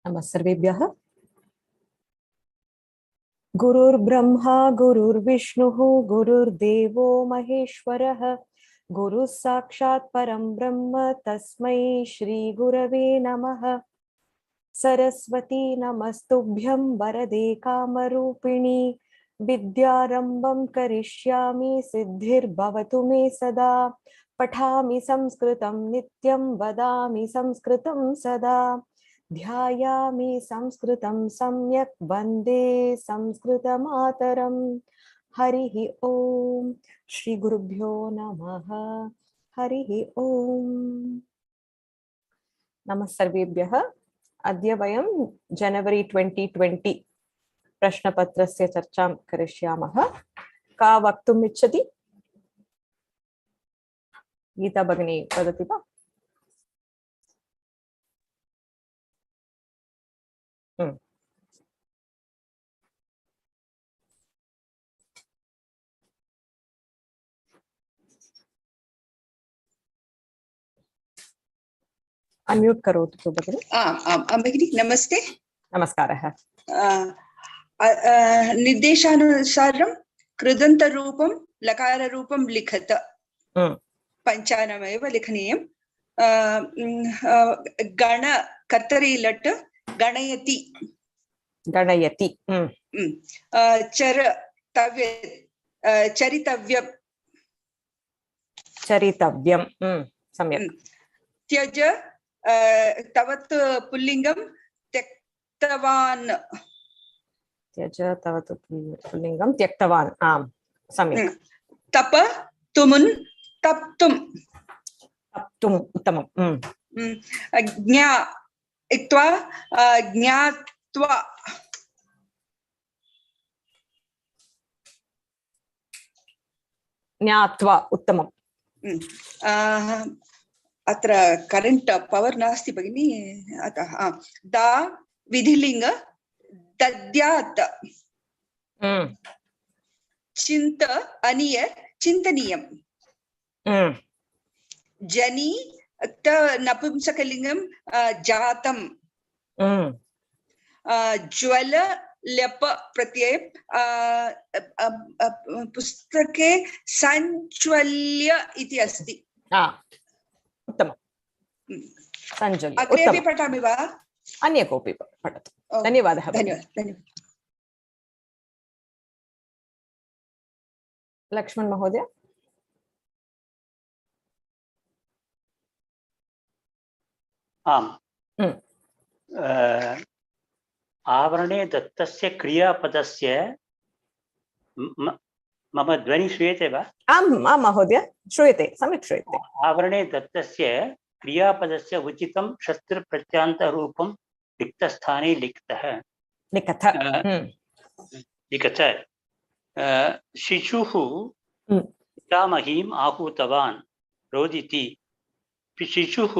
नमः सर्वेभ्यः। गुरुर्ब्रह्मा गुरुर्विष्णुः गुरुर्देवो महेश्वरः गुरुः साक्षात् परं ब्रह्म तस्मै श्री गुरवे नमः। सरस्वती नमस्तुभ्यं वरदे कामरूपिणी विद्यारम्भं करिष्यामि सिद्धिर्भवतु मे सदा। पठामि संस्कृतं नित्यं वदामि संस्कृतं सदा। ध्यायामि संस्कृतं सम्यक् वन्दे संस्कृतमातरम्। हरिः ओम श्री गुरुभ्यो नमः। हरिः ओम। नमः सर्वेभ्यः। अद्य वयं जनवरी 2020 प्रश्नपत्रस्य चर्चां करिष्यामः। का वक्तुम् इच्छति? गीता भगिनी वदति वा? अनम्यूट करोतु तो भगिनी। भगिनी नमस्ते। नमस्कारः। निर्देशानुसारं कृदन्तरूपं लकाररूपं लिखत पञ्चानमेव लिखनीयं। गण कर्तरि लट् गणयति गणयति। चर तव्य चरितव्यं चरितव्यं। सम्यक्। त्यज तवत् पुल्लिङ्गं त्यक्तवान्। त्यज तवत् पुल्लिङ्गं त्यक्तवान्। आम्, सम्यक्। तप तुमुन् तप्तुं। तप्तुम् उत्तमम्। ज्ञा इत्वा ज्ञात्वा। ज्ञात्वा उत्तमम्। अत्र करेंट पवर् नास्ति भगिनी, अतः दा विधिलिंग दद्यात्। चिन्त अनिय चिन्तनीयम्। जनी त नपुंसकलिंगं जातं। ज्वल ल्यप प्रत्यय पुस्तके सञ्ज्वल्य इति अस्ति। उत्तमम्। सञ्ज्वल्य। अग्रेपि पठामि वा? अन्य कोऽपि पठतु। धन्यवादः। धन्यवादः। लक्ष्मण महोदय। आम्। आवरणे दत्तस्य क्रियापदस्य मम ध्वनि श्रूयते वा? आम् आम् महोदय, श्रूयते, सम्यक् श्रूयते। आवरणे दत्तस्य क्रियापदस्य उचितं शस्त्रप्रत्यान्तरूपं रिक्तस्थाने लिखतः। लिखत। शिशुः पितामहीम् आहूतवान् रोदिति। शिशुः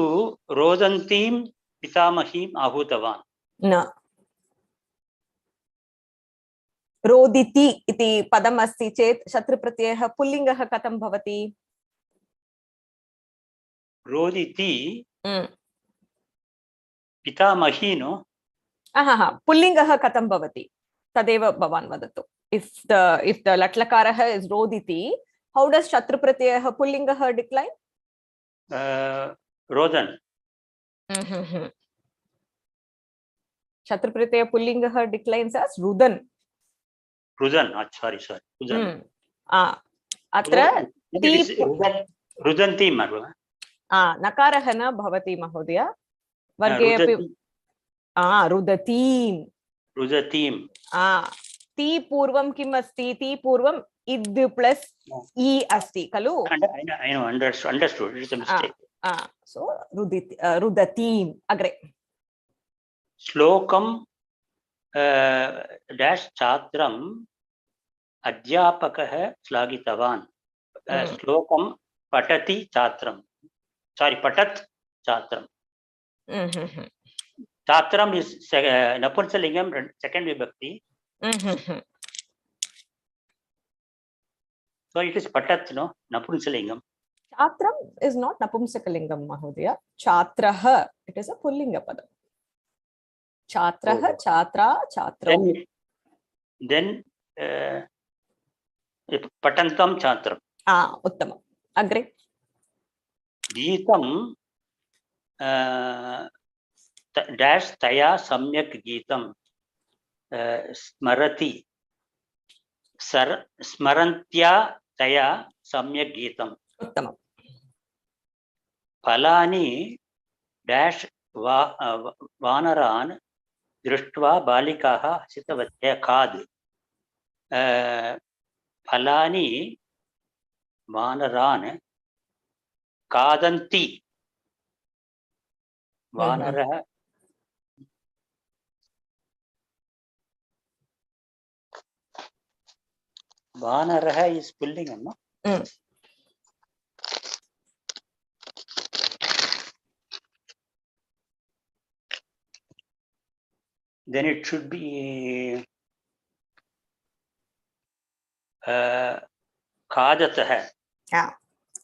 रोदन्तीं पितामहीम् आहूतवान्। न, रोदिति इति पदम् अस्ति चेत् शत्रुप्रत्ययः पुल्लिङ्गः कथं भवति? रोदिति पितामही नो? पुल्लिङ्गः कथं भवति तदेव भवान् वदतु। If the लट्लकारः is roditi, how does शत्रुप्रत्ययः पुल्लिङ्गः decline? रोदन। शत्रुप्रत्यय पुल्लिङ्गः declines as रुदन। रुदन, sorry रुदन। अत्र रुदन्तीं नकारः न भवति महोदय, वर्गे अपि रुदतीं। रुदतीं। ती पूर्वं किम् अस्ति? ती पूर्वं इद् प्लस् इ अस्ति खलु? Understood. It's a mistake. So रुदतीम्। अग्रे श्लोकं डैश छात्रम् अध्यापकः श्लाघितवान्। श्लोकं पठति छात्रं, पठत् छात्रं। छात्रम is नपुंसकलिंगम, second vibhakti. So it is patat, no? Napumsakalingam. Chatram is not Napumsakalingam, Mahodaya. Chatraha, it is a Pullinga padam. Chatraha, chatra, chatro. Then patantam chatram. Uttamam. Agre. Geetam dash taya samyak geetam smarati smarantya taya samyak geetam. Uttamam. Phalani dash vanaran दृष्ट्वा बालिकाः हसितवत्यः खाद् फलानि वानरान् खादन्ति वानरः वानरः is pulling no then it should be खादतः.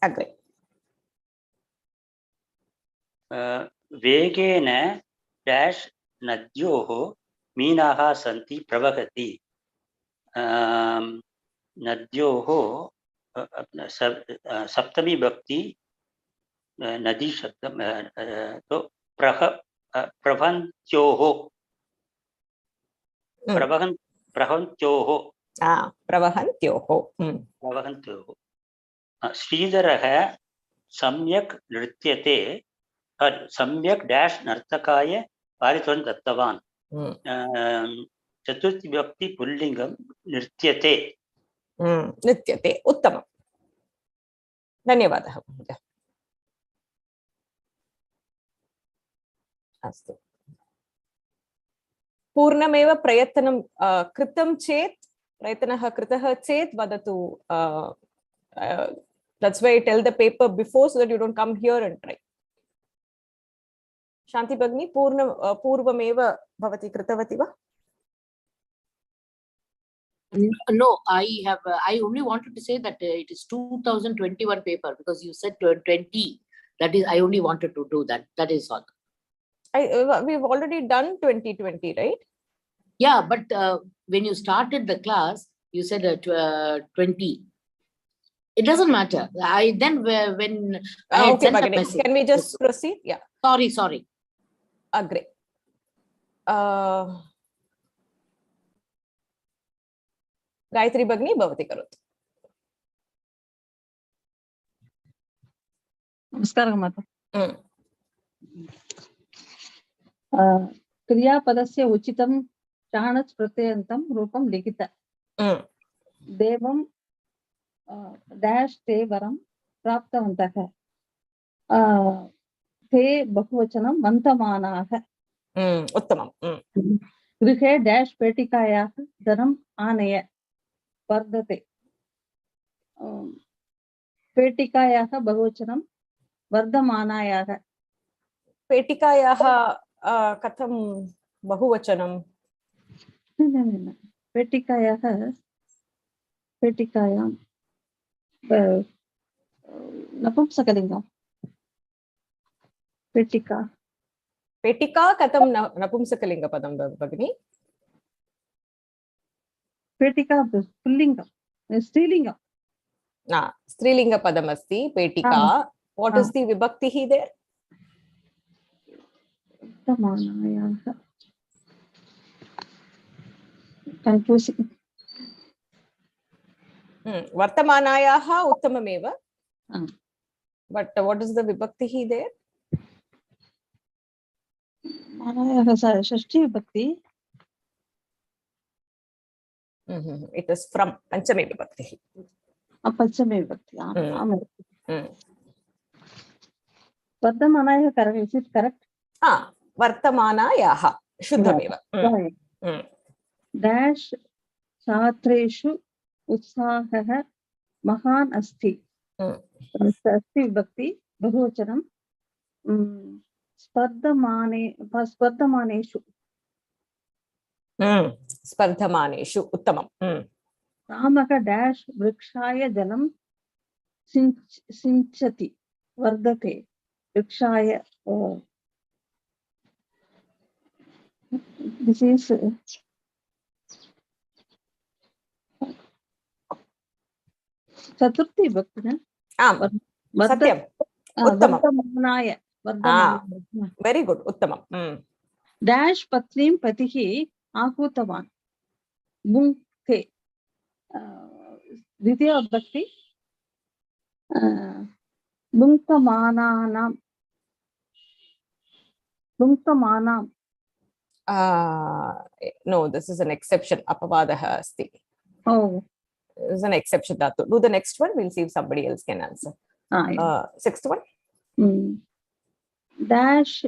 Agree. वेगेन dash नद्योः मीनाः सन्ति प्रवहति. नद्योः सप्तमी भक्ति नदी शब्दं तो प्रवहन्त्योः प्रवहन्त्योः प्रवहन्त्योः. श्रीधरः सम्यक् नृत्यते सम्यक् डैश नर्तकाय पारितोषिकं दत्तवान्. चतुर्थी विभक्ति पुल्लिङ्गं नृत्यते. नृत्यते. उत्तमम्. धन्यवादः महोदय. अस्तु. पूर्णमेव प्रयत्नं कृतं चेत् प्रयत्नः कृतः चेत् वदतु. That's why I tell the paper before so that you don't come here and try. Shanti Bhagini, पूर्वमेव भवती कृतवती वा? No, I only wanted to say that it is 2021 paper because you said 20. That is, I only wanted to do that. That is all. We've already done 2020, right? Yeah, but when you started the class, you said 20. It doesn't matter. Then when I had okay, sent Bhagini, a message. can we just proceed? Yeah. Sorry. Agree. Gayatri Bhagini, bhavati karoti. Namaskaram, Mata. क्रियापदस्य उचितं चाणच प्रत्ययन्तं रूपं लिखित. देवं dash ते वरं प्राप्तवन्तः. ते बहुवचनं वन्तमानाः. उत्तमम्. गृहे डैश पेटिकायाः धनम् आनय वर्धते. पेटिकायाः बहुवचनं वर्धमानायाः. पेटिकायाः कथं बहुवचनं? पेटिकायां नपुंसकलिङ्गं. पेटिका कथं नपुंसकलिङ्गपदं भगिनि? पेटिका पुल्लिङ्गं स्त्रीलिङ्गं. स्त्रीलिङ्गपदम् अस्ति पेटिका. What is the vibhakti there? Confusing. वर्तमानायाः उत्तममेव. But what is the vibhakti there? षष्ठी विभक्ति. It is from panchami vibhakti. पंचमी विभक्ति. वर्धमानायाः correct. Is it correct? वर्तमानायाः शुद्धमेव. डैश छात्रेषु उत्साहः महान् अस्ति. अस्ति विभक्ति बहुवचनं. स्पर्धमानेषु. स्पर्धमानेषु. उत्तमम्. रामः डैश वृक्षाय जलं सिञ्चति वर्धते. वृक्षाय This is Chaturthi Bhakti. Am. Satyam. Uttamam. Vardhamanaaya. Very good. Uttamam. Dash Patnim Patihi Ahutavan. Bhunkte. Dvitiya Bhakti. Bhunkamananam. Bhunkamanam. No, this is an exception. Apavadaha asti. Oh. This is an exception. Dhatu. Do the next one. We'll see if somebody else can answer. Yeah. Sixth one. Dash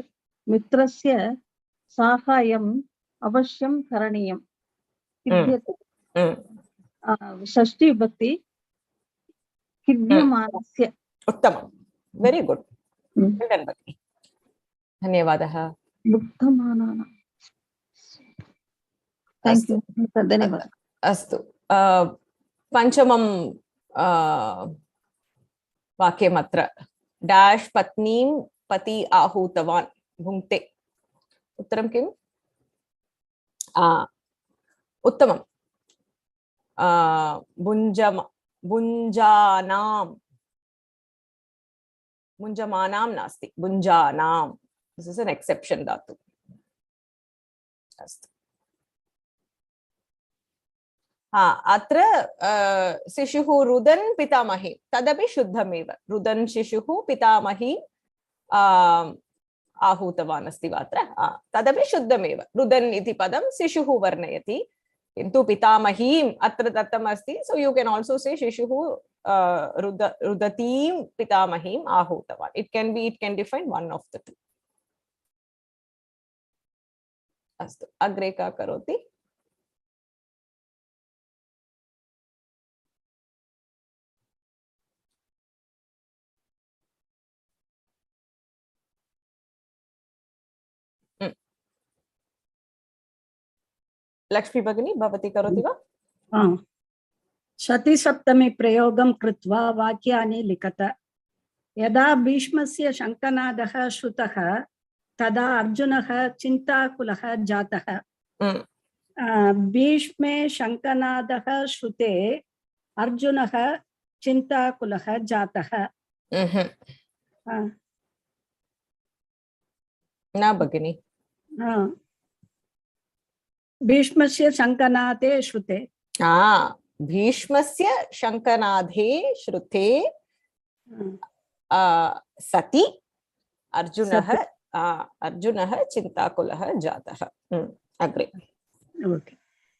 Mitrasya Sahayam Avashyam Karaniyam. Shashti Bhakti. Hidyamanasya. Uttamam. Very good. Well done, Bhakti. Dhanyavadaha. Bhuktamanana. Thank you. Dhanyavadaha. Astu. Panchamam vakyamatra. Dash patnim pati ahutavan. Bhunkte. Uttaram kim? Uttamam. Bunjanam. Bunjamanam nasti. Bunjanam. This is an exception, Dhatu. Astu. Atra sishuhu rudan pitamahi. Tadapi shuddhameva. Rudan sishuhu pitamahi ahutavan asti vatra. Tadapi shuddhameva. Rudan iti padam sishuhu varnayati. Kintu pitamahim atra dattam asti. So you can also say sishuhu rudatim pitamahim ahutavan. It can define one of the two. Astu. Agre ka karoti. Lakshmi Bhagini, bhavati karoti va? Shati saptami prayogam krutva vakyani likata. Yada bhishmasya shankanadaha shrutaha tada arjunaha chintakulaha jataha. Bhishme shankanadaha shrute arjunaha chintakulaha jataha. Na Bhagini. Bhishmasya shankanade shrute. Bhishmasya shankanadhe shrute sati arjunaha chintakulaha jataha. Agre. Okay.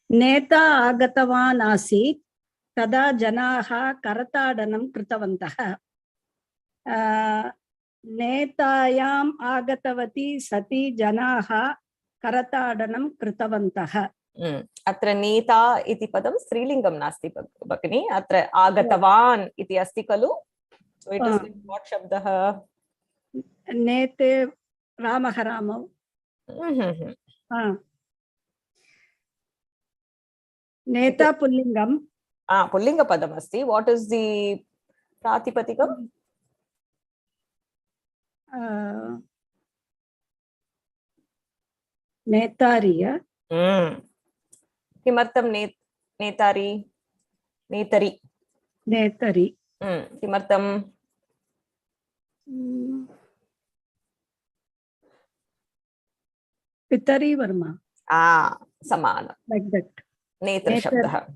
Neta agatavan asit tada janaha karatadanam kritavantaha. Netayam agatavati sati janaha karatadanam kritavantaha. Atra neta iti padam strilingam nasti Bhagini. Atra agatavan iti asti kalu. So it is what shabdaha? Nete ramaha ramav. Neta pullingam. Pullinga padam asti. What is the pratipatikam? Netariya. Kimartam netari? Netari. Netari. Kimartam? Pitari varma. Samana. Like that. Netra shabdaha.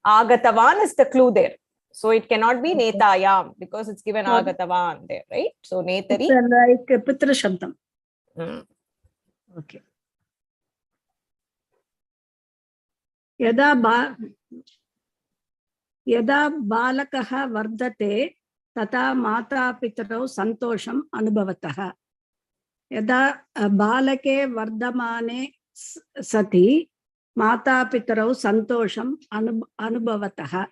Agatavan is the clue there. So it cannot be netayam because it's given agatavan there, right? So netari. It's like pitra shabdam. Okay. Yada balakaha vardate tata mata pitarau santosham anubhavataha. Yada balake vardamane sati mata pitarau santosham anubhavataha.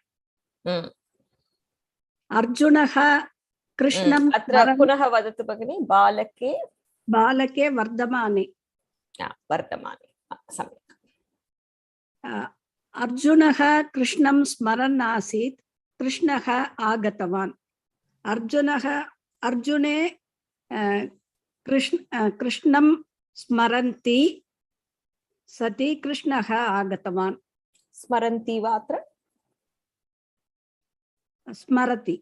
Arjunaha krishnam atra punaha vadatu Bhagini. Balake vardamane. Vardamane. Arjunaha krishnam smaran asit krishnaha agatavan. Arjune krishnam smaranti सति कृष्णः आगतवान् स्मरन्ति वा अत्र? स्मरति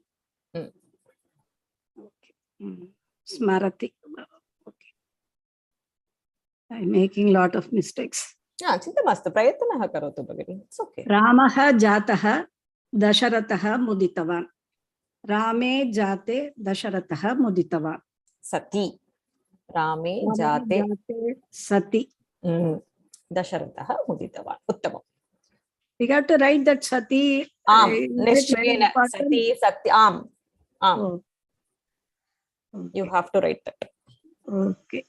Hmm. स्मरति okay. I'm making lot of mistakes. चिन्ता मास्तु, प्रयत्नः करोतु भगिनि. It's okay. रामः जातः दशरथः मुदितवान् रामे जाते दशरथः मुदितवान् सति रामे जाते सति दशरथः मुदितवान्. उत्तमम्. we have to write that sati आम्, is it very निश्चयेन important? सति सत्य आम् आम्. Oh. You have to write that. Okay.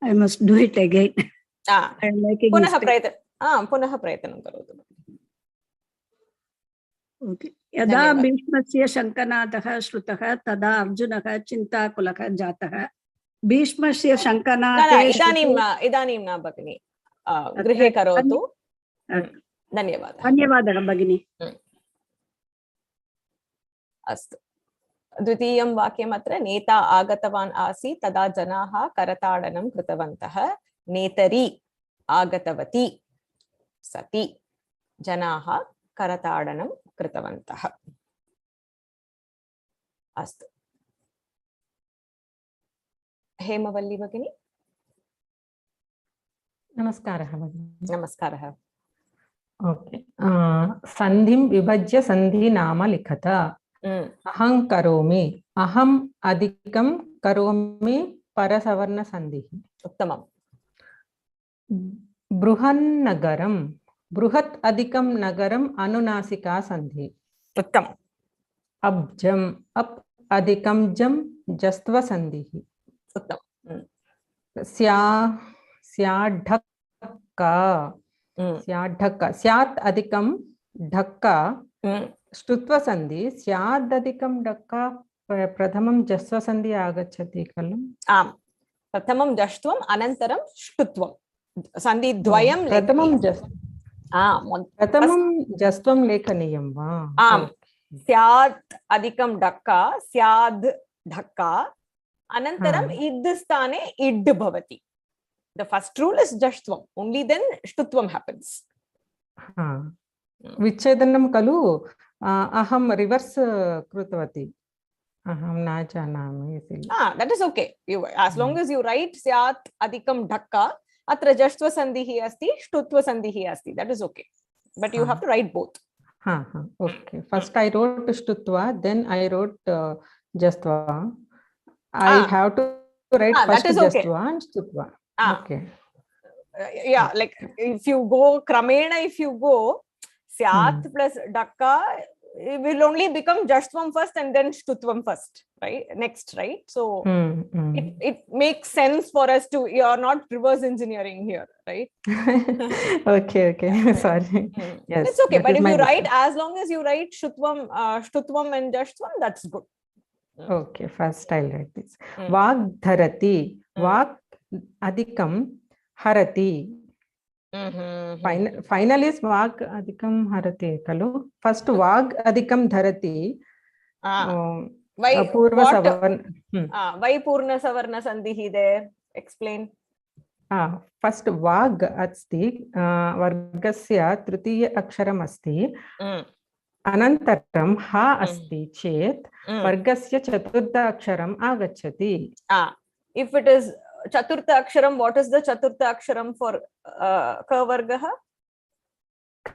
I must do it again. I am making पुनः mistake. प्रयत्नं करोतु. Okay. यदा धन्यवादः. भीष्मस्य शङ्कनादः श्रुतः तदा अर्जुनः चिन्ताकुलः जातः भीष्मस्य शङ्कनादे इदानीं न भगिनि, गृहे करोतु. धन्यवादः. धन्यवादः भगिनि. अस्तु, द्वितीयं वाक्यम् अत्र नेता आगतवान् आसीत् तदा जनाः करताडनं कृतवन्तः. नेतरी आगतवती सति जनाः करताडनं कृतवन्तः. अस्तु, हेमवल्ली भगिनी. नमस्कारः भगिनी. नमस्कारः. ओके, सन्धिं विभज्य सन्धि नाम लिखत. अहं करोमि, अहम् अधिकं करोमि परसवर्णसन्धिः. उत्तमम्. बृहन्नगरं, बृहत् अधिकं नगरम् अनुनासिका सन्धि. उत्तमम्. अब्जम्, अप् अधिकं जं जस्त्वसन्धिः. उत्तमम्. स्याढक्का, स्याढक्का, स्यात् अधिकं ढक्का ष्टुत्वसन्धि. स्यादधिकं ढक्का प्रथमं जस्वसन्धि आगच्छति खलु? आम्, प्रथमं जष्ट्वम् अनन्तरं ष्टुत्वं. सन्धि द्वयं प्रथमं जस्त्वं लेखनीयं वा? आम्, स्यात् अधिकं ढक्का, स्याद् ढक्का, अनन्तरम् इद् स्थाने इड् भवति. The first rule is jashtvam, only then shtutvam happens. विच्छेदनं खलु? अहं रिवर्स् कृतवती, अहं न जानामि. That is okay. As long as you write स्यात् अधिकं ढक्का, अत्र जष्ट्व सन्धिः अस्ति, ष्टुत्व सन्धिः अस्ति. That is okay. But you have to write both. Okay. First I wrote shtutva, then I wrote jastva. I have to write first jastva and shtutva. Okay. Yeah, like if you go kramena, if you go syat plus dakka, it will only become jashtvam first and then shtutvam first, right? Next, right? So it makes sense for us to, you are not reverse engineering here, right? Okay. Sorry. Yes, it's okay. But if you write, as long as you write shtutvam and jashtvam, that's good. Okay, first I'll write this. Vag dharati, vag adhikam harati. Final is vag adhikam harati kalu. First vag adhikam dharati. Why purna savarna sandhi there? Explain. First vag asti vargasya tritiya aksharam asti. Anantaram ha asti chet vargasya chaturtha aksharam agachati. If it is chaturtha aksharam, what is the chaturtha aksharam for ka vargaha?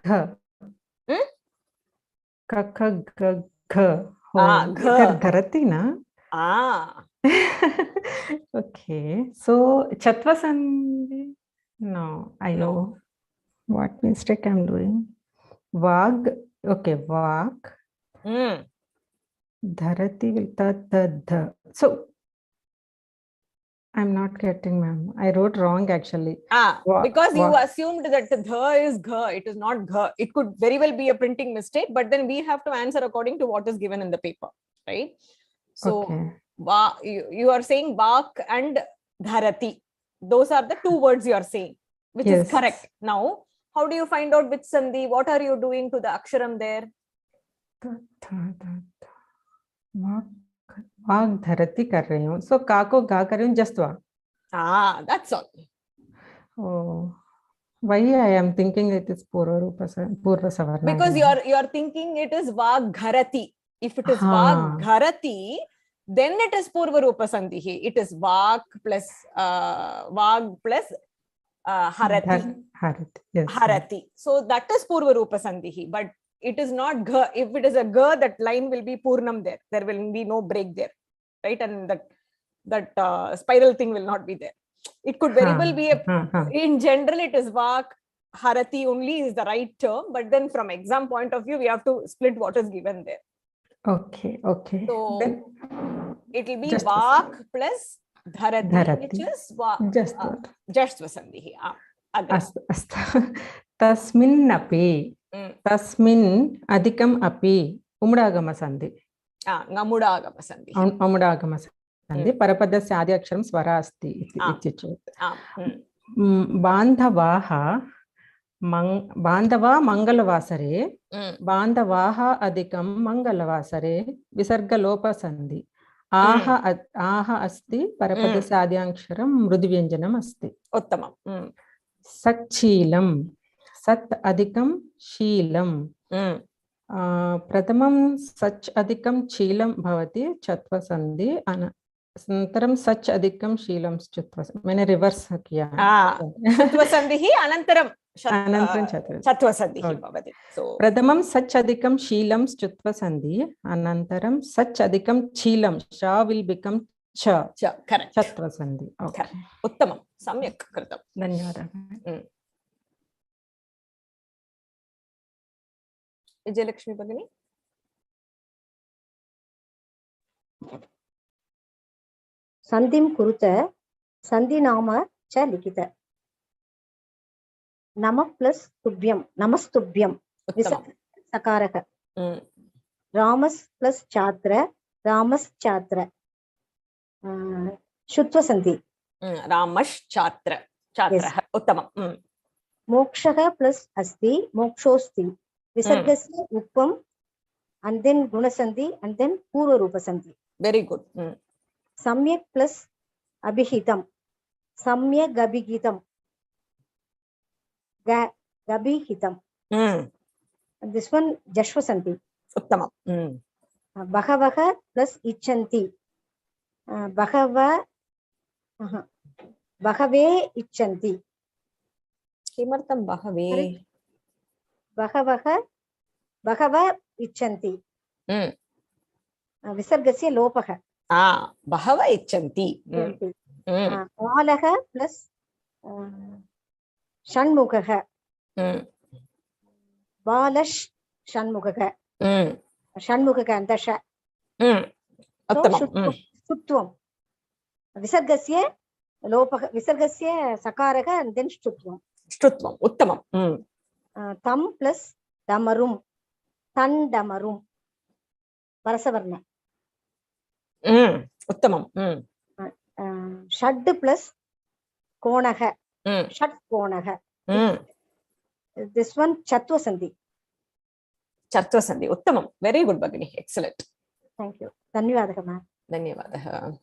Gha. Dharati na? Okay. So chatvasandhi? No, I know what mistake I'm doing. Vag. Okay, vag. Dharati will the. So I'm not getting, ma'am. I wrote wrong actually. Because you assumed that dha is gha. It is not gha. It could very well be a printing mistake, but then we have to answer according to what is given in the paper, right? So you are saying vak and dharati. Those are the two words you are saying, which is correct. Now, how do you find out which sandhi? What are you doing to the aksharam there? वाग धरती कर रही हूँ. So का को गा कर रही हूँ, जस्त्वा. That's all. Oh, why I am thinking it is Purva Savarna? Because you are thinking it is Vagharati. If it is Vagharati, then it is Purva Rupa Sandhi. It is Vag plus Harati. Yes. Harati. So that is Purva Rupa Sandhi. But it is not Gha. If it is a Gha, that line will be Purnam there. There will be no break there. Right? And that spiral thing will not be there. It could very well be in general, it is Vak, Harati only is the right term. But then from exam point of view, we have to split what is given there. Okay. So then it will be Vak plus Dharati, which is Jashtva Sandhi. Tasmin api. Tasmin adhikam api. Umudagama Sandhi. Ngamudagama Sandhi. Umudagama Sandhi. Parapadasya adi aksharam swara asti. Bandhavaha Bandhava Mangalavasare. Bandhavaha adhikam Mangalavasare. Visarga lopa sandhi. Aha asti Parapadasya adi aksharam Mrudivyanjanam asti. Uttamam. Satchilam. Sat adhikam Sheelam. Pratamam Sach adhikam Cheelam bhavati Chatva Sandhi. Anantaram Sach adhikam Sheelam Chatva Sandhi. मैंने reverse किया. Chatva Sandhi Anantaram Chatva Sandhi bhavati. So Pratamam Sach adhikam Sheelam Chatva Sandhi. Anantaram Sach adhikam Cheelam. Sha will become Cha. Correct. Chatva Sandhi. Okay. Uttamam. Samyak kritam. Dhanyawada. Vijayalakshmi Bhagini. Sandhim Kuruta, Sandhi Nama Cha Likita. Nama plus Tubhyam, Namastubhyam. Sakaraka. Ramas plus Chatra, Ramas Chatra. Shutva Sandhi. Ramash Chatra. Chatra. Uttamam. Mokshaha plus Asti, Mokshosti. Visargasya Uppam, and then Gunasandhi, and then Purva Rupa Sandhi. Very good. Samyak plus Abhihitam. Samyak Abhihitam. Abhihitam. This one, Jashva Sandhi. Uttamam. Bhagavaha plus Ichanti. Bhagave Ichanti. Kimartam Bhagave? Bhagava Ichanti. Visargasya Lopaha. Bhagava Ichanti. Valaha plus Shanmukaha. Balash Shanmukaha. Shanmukaha and Dasha. Sutvam. Visargasya Lopaha. Visargasya Sakaraka and then Shtutvam. Shtutvam. Uttamam. Tam plus Damarum. Tan Damarum. Parasavarna. Uttamam. Shad plus Konaha. Shad Konaha. This one Chatva Sandhi. Chatva Sandhi. Uttamam. Very good, Bhagini. Excellent. Thank you. Dhanyavadaha, ma'am. Dhanyavadaha.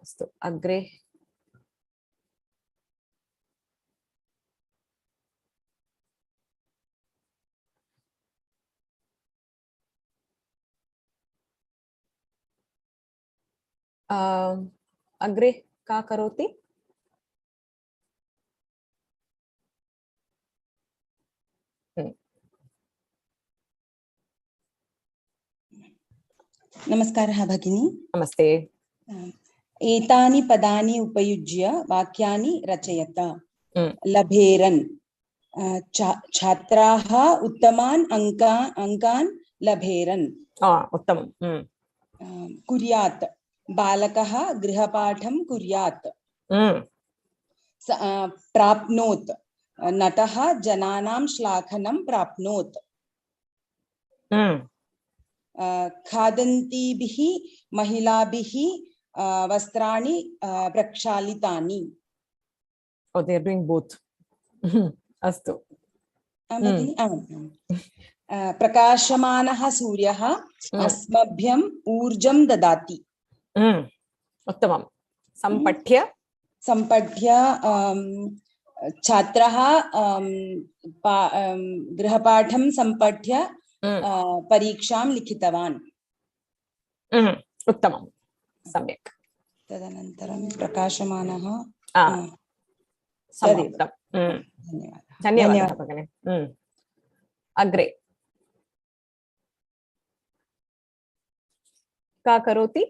Astu. Agre. Agre ka karoti? Namaskaraha Bhagini. Namaste. Etani padani upayujya vakyani rachayata. Labheran. Chhatraha uttaman ankan labheran. Uttamam. Kuryat. Balakaha grihapatham kuryat. Prapnot. Nataha jananam shlakhanam prapnot. Khadantibihi mahilabihi vastrani prakshalitani. Oh, they are doing both. Astu. प्रकाशमानः सूर्यः अस्मभ्यम् ऊर्जं ददाति। उत्तमं। सम्पठ्य छात्रः गृहपाठं सम्पठ्य परीक्षां लिखितवान्। उत्तमं, सम्यक्। तदनन्तरं प्रकाशमानः समाप्तं। धन्यवादः भगिनी। अग्रे का करोति?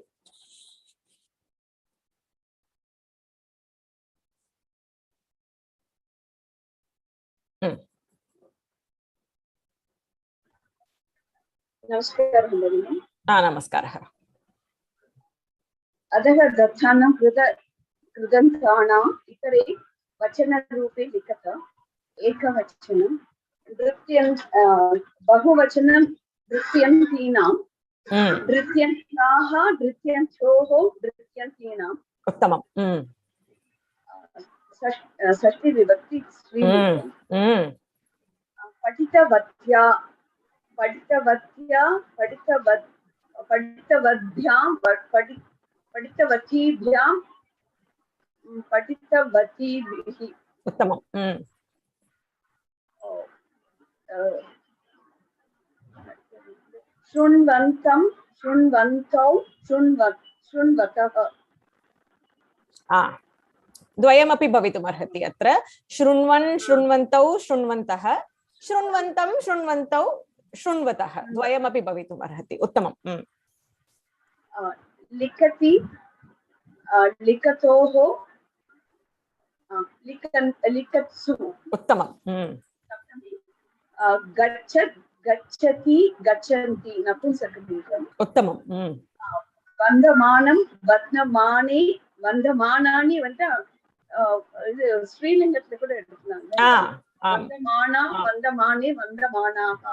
नमस्कारः भगिनी। नमस्कारः। अधः दत्तानां कृदन्तानाम् इतरे वचनरूपे लिखत एकवचनं नृत्यं बहुवचनं नृत्यन्तीनां नृत्यन्ताः नृत्यन्तोः नृत्यन्तीनाम्। उत्तमं। षष्ठी विभक्ति स्त्रीलिङ्गं। पठितवत्या पठितवद्भ्यां पठितवतीभ्यां पठितवतीभिः। उत्तमं। शृण्वन्तं शृण्वन्तौ शृण्वतः। द्वयमपि भवितुमर्हति अत्र। शृण्वन् शृण्वन्तौ शृण्वन्तः, शृण्वन्तं शृण्वन्तौ शृण्वतः, द्वयमपि भवितुमर्हति। उत्तमं। लिखति लिखतोः लिखत्सु। उत्तमं। गच्छत् गच्छति गच्छन्ति नपुंसकलिङ्गम्। उत्तमं। वन्दमानं वन्दमाने वन्दमानानि இது ஸ்ரீலிங்கத்துல கூட எடுத்துக்கலாம். வந்தமானா வந்தமானே வந்தமானாः।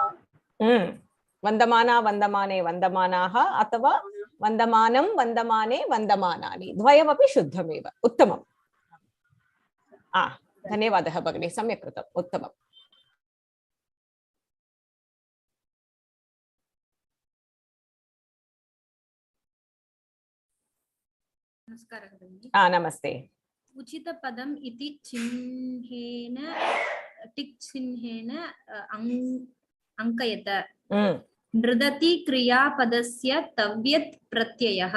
वन्दमाना वन्दमाने वन्दमानाः अथवा वन्दमानं वन्दमाने वन्दमानानि, द्वयमपि शुद्धमेव। उत्तमम्। धन्यवादः भगिनी, सम्यक् कृतम्। उत्तमम्। नमस्कारः भगिनी। नमस्ते। उचितपदम् इति चिह्नेन टिक् चिह्नेन अङ्कयत। नृदति क्रियापदस्य तव्यत् प्रत्ययः।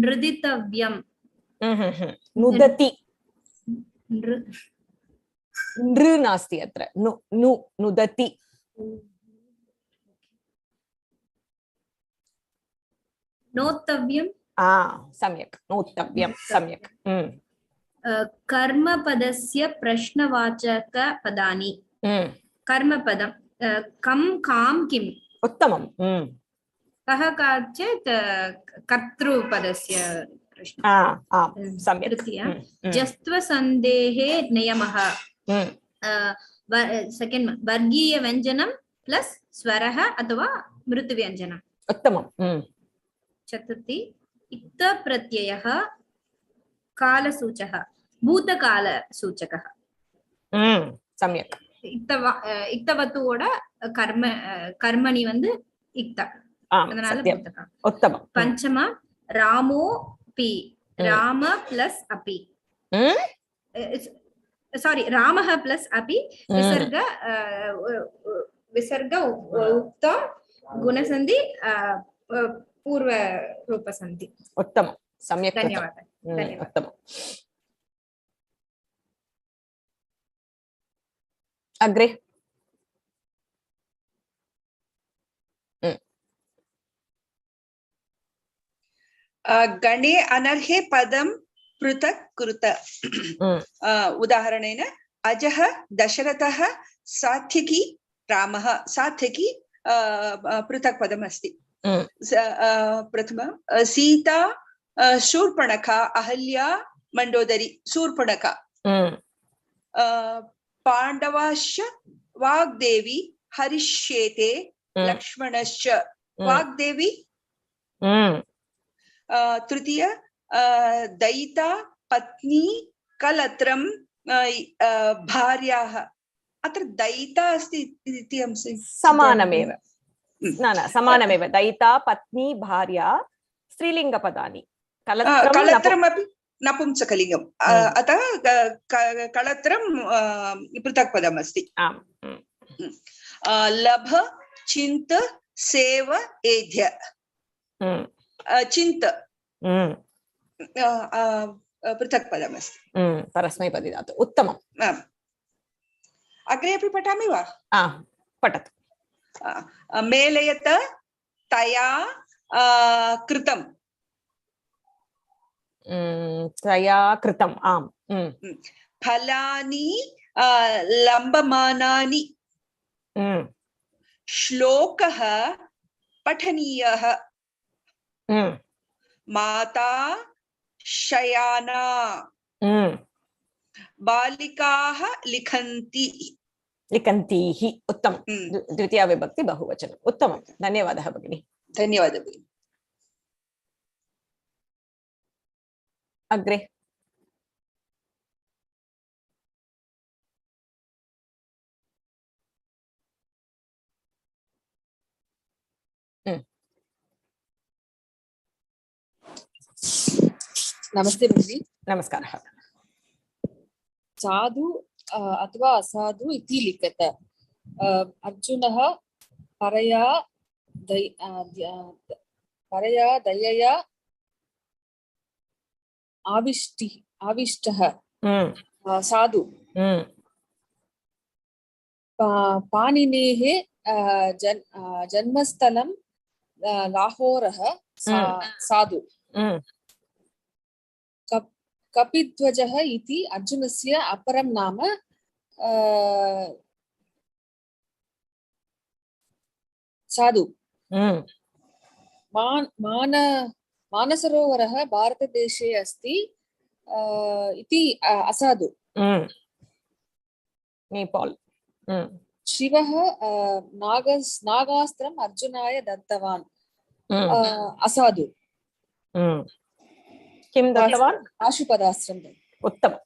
नृदितव्यं। नुदति नृ नास्ति अत्र। नुदति। नोत्तव्यं। सम्यक्। नोत्तव्यं। सम्यक्। कर्मपदस्य प्रश्नवाचकपदानि। कर्मपदं कं कां किम्। उत्तमं। कः का चेत् कर्तृपदस्य प्रश्नः। तृतीय जस्त्वसन्धेः नियमः। सेकेण्ड् वर्गीयव्यञ्जनं प्लस् स्वरः अथवा मृतव्यञ्जनम्। उत्तमं। चतुर्थी इक्तप्रत्ययः कालसूचकः भूतकालसूचकः। सम्यक्। इक्तवतोड कर्मणि வந்து इक्त, அதனால भूतकाल। उत्तमं। पंचम रामो पि, राम प्लस अपि, सॉरी रामः प्लस अपि विसर्ग उक्त गुणसन्धि पूर्व रूपसन्धि। उत्तमं। सम्यक्। धन्यवादः। उत्तमम्। अग्रे गणे अनर्हे पदं पृथक् कुरुत। उदाहरणेन अजः दशरथः सात्यकी रामः। सात्यकी पृथक् पदम् अस्ति। प्रथमं सीता शूर्पणखा, अहल्या मण्डोदरी शूर्पणखा। पाण्डवाश्च वाग्देवी हरिष्येते लक्ष्मणश्च वाग्देवी। तृतीय दयिता पत्नी कलत्रं भार्याः अत्र दैता अस्ति इति अहं समानमेव न समानमेव दैता पत्नी भार्या स्त्रीलिङ्गपदानि कलत्रमपि नपुंसकलिङ्गम् अतः कलत्रं पृथक् पदमस्ति लभ चिन्त सेव एध्य चिन्त पृथक् पदमस्ति परस्मैपदी धातु उत्तमम् अग्रे अपि पठामि वा पठतु मेलयत तया कृतं तया कृतम् आम् फलानि लम्बमानानि श्लोकः पठनीयः माता शयाना बालिकाः लिखन्ति उत्तमं द्वितीया विभक्ति बहुवचनम् उत्तमं धन्यवादः भगिनी धन्यवादः भगिनी अग्रे नमस्ते भगिनी नमस्कारः साधु अथवा असाधु इति लिखत अर्जुनः परया दयया आविष्टः साधु पाणिनेः जन्मस्थलं लाहोरः साधु कपिध्वजः इति अर्जुनस्य अपरं नाम साधु मानसरोवरः भारतदेशे अस्ति इति असाधु नेपाल शिवः नागास्त्रम् अर्जुनाय दत्तवान् असाधु किं दत्तवान् आशुपदास्त्रं उत्तमं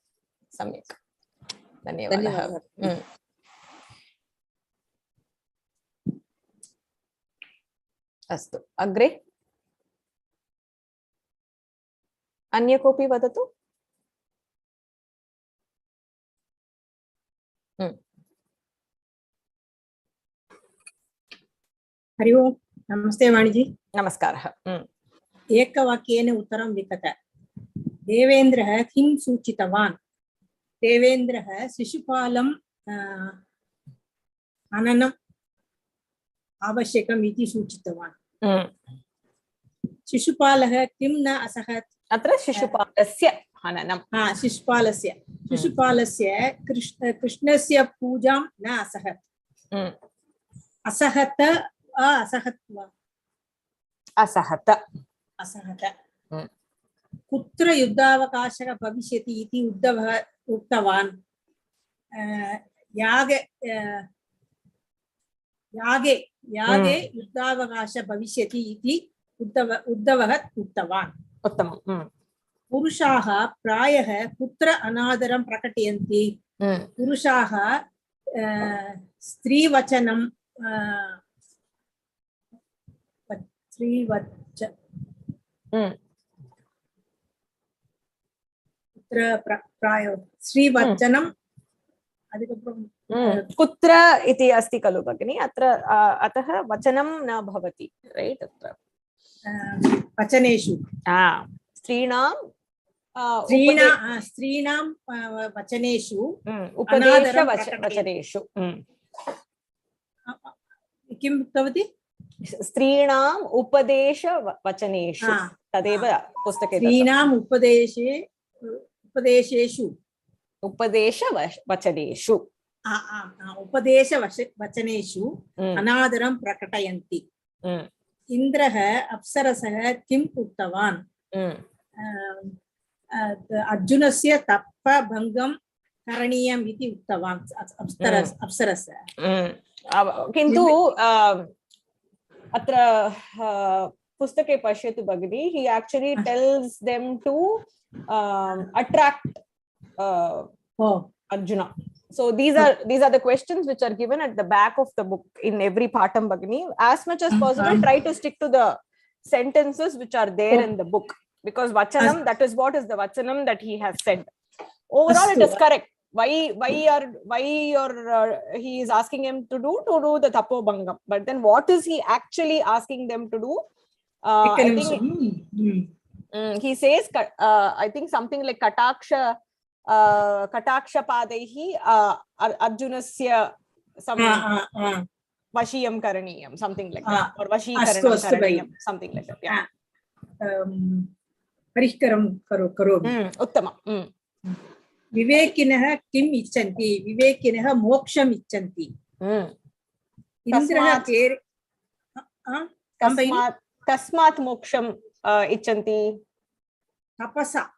सम्यक् धन्यवादः अस्तु अग्रे अन्य कोऽपि वदतु हरि ओम् नमस्ते वाणिजी नमस्कारः एकवाक्येन उत्तरं लिखत देवेन्द्रः किं सूचितवान् देवेन्द्रः शिशुपालम् हननम् आवश्यकम् इति सूचितवान् शिशुपालः किं न असहत् अत्र शिशुपालस्य हननं शिशुपालस्य कृष्णस्य पूजां न असहत् असहत असहत कुत्र युद्धावकाशः भविष्यति इति उद्धवः उक्तवान् यागे युद्धावकाशः भविष्यति इति उद्धवः उक्तवान् उत्तमम् पुरुषाः प्रायः कुत्र अनादरं प्रकटयन्ति पुरुषाः स्त्रीवचनं श्रीवचनम् कुत्र इति अस्ति खलु भगिनी अत्र अतः वचनं न भवति रैट् अत्र वचनेषु स्त्रीणां वचनेषु उपदेशवचनेषु किम् उक्तवती स्त्रीणाम् उपदेशवचनेषु तदेव पुस्तके स्त्रीणाम् उपदेशवचनेषु उपदेशवचनेषु अनादरं प्रकटयन्ति इन्द्रः अप्सरसः किम् उक्तवान् अर्जुनस्य तपभङ्गं करणीयम् इति उक्तवान् अप्सरसः किन्तु अत्र पुस्तके पश्यतु भगिनी he actually tells them to attract Arjuna. So these are the questions which are given at the back of the book in every Patam Bhagini. As much as possible, try to stick to the sentences which are there in the book, because Vachanam, that is what is the Vachanam that he has said. Overall, it is correct. Why he is asking him to do the Tapo Bhangam, but then what is he actually asking them to do? I think he says, I think something like Kataksha Padaihi Arjunasya some Vashiyam Karaniyam, something like that, or Vashikaranam Karaniyam, something like that. Yeah. Parishkaram karomi. Uttama. Vivekinah kim ichanti, Vivekinah moksham ichanti. Indraha kere Kasmat moksham ichanti. Tapasa.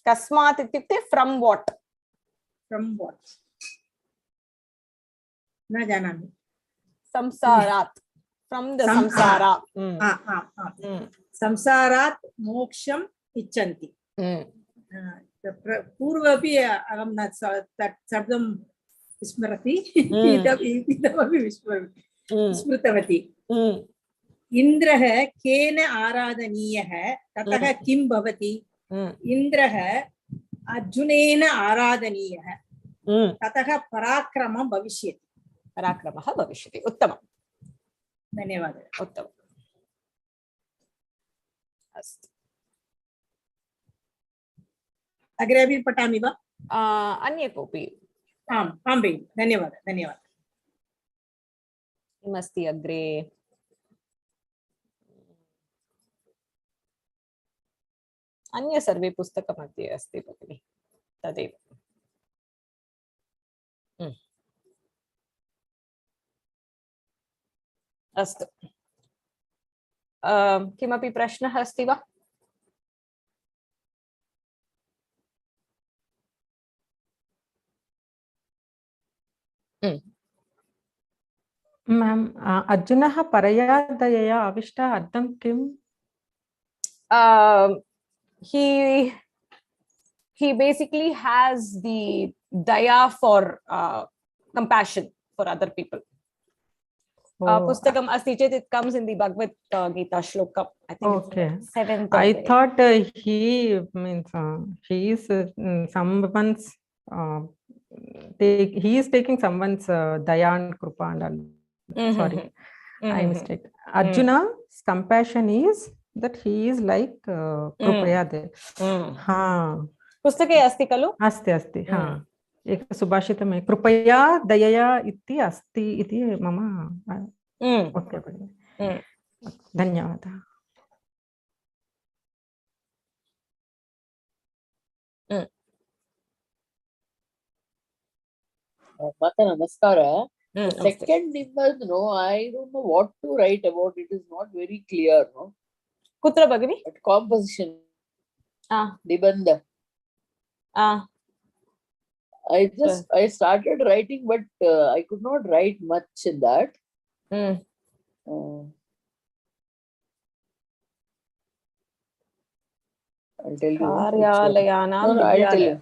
Kasmat ityukte from what? From what? Na janami. Samsarat. From the samsara. Samsarat moksham ichanti. Purvapi aham tat sardam vismarati. Idamapi vismritavati. Indraha kena aradhaniyah tataha kim bhavati. Indraha Arjunena aradhaniyah tataha parakramam bhavishyati. Parakramah bhavishyati. Uttama. Dhanyavada. Uttama. Astu. Agre abhi patami va? Anya kopi. Bhai. Dhanyavada. Kimasti agre. अन्य सर्वे पुस्तकमध्ये अस्ति भगिनि तदेव अस्तु किमपि प्रश्नः अस्ति वा ma'am अर्जुनः परयादयया आविष्ट अर्थं किम् he basically has the daya for compassion for other people. Pustakam asti chet, it comes in the Bhagavad Gita shloka. I think it's 7th. I thought he means he is someone's he is taking someone's daya and krupa and sorry, I mistake. Arjuna's compassion is that he is like कृपया दे. हाँ. पुस्तके अस्ति खलु? अस्ति हाँ. एक सुभाषित में कृपया दयया इति अस्ति इति मम ओके भगिनि. धन्यवादः. Mata namaskara. Second Nimbus, no, I don't know what to write about. It is not very clear, no. Kutra Bhagini? Composition. Nibandha. I started writing, but I could not write much in that. I'll tell you. Karyalayanam. No, I'll tell you.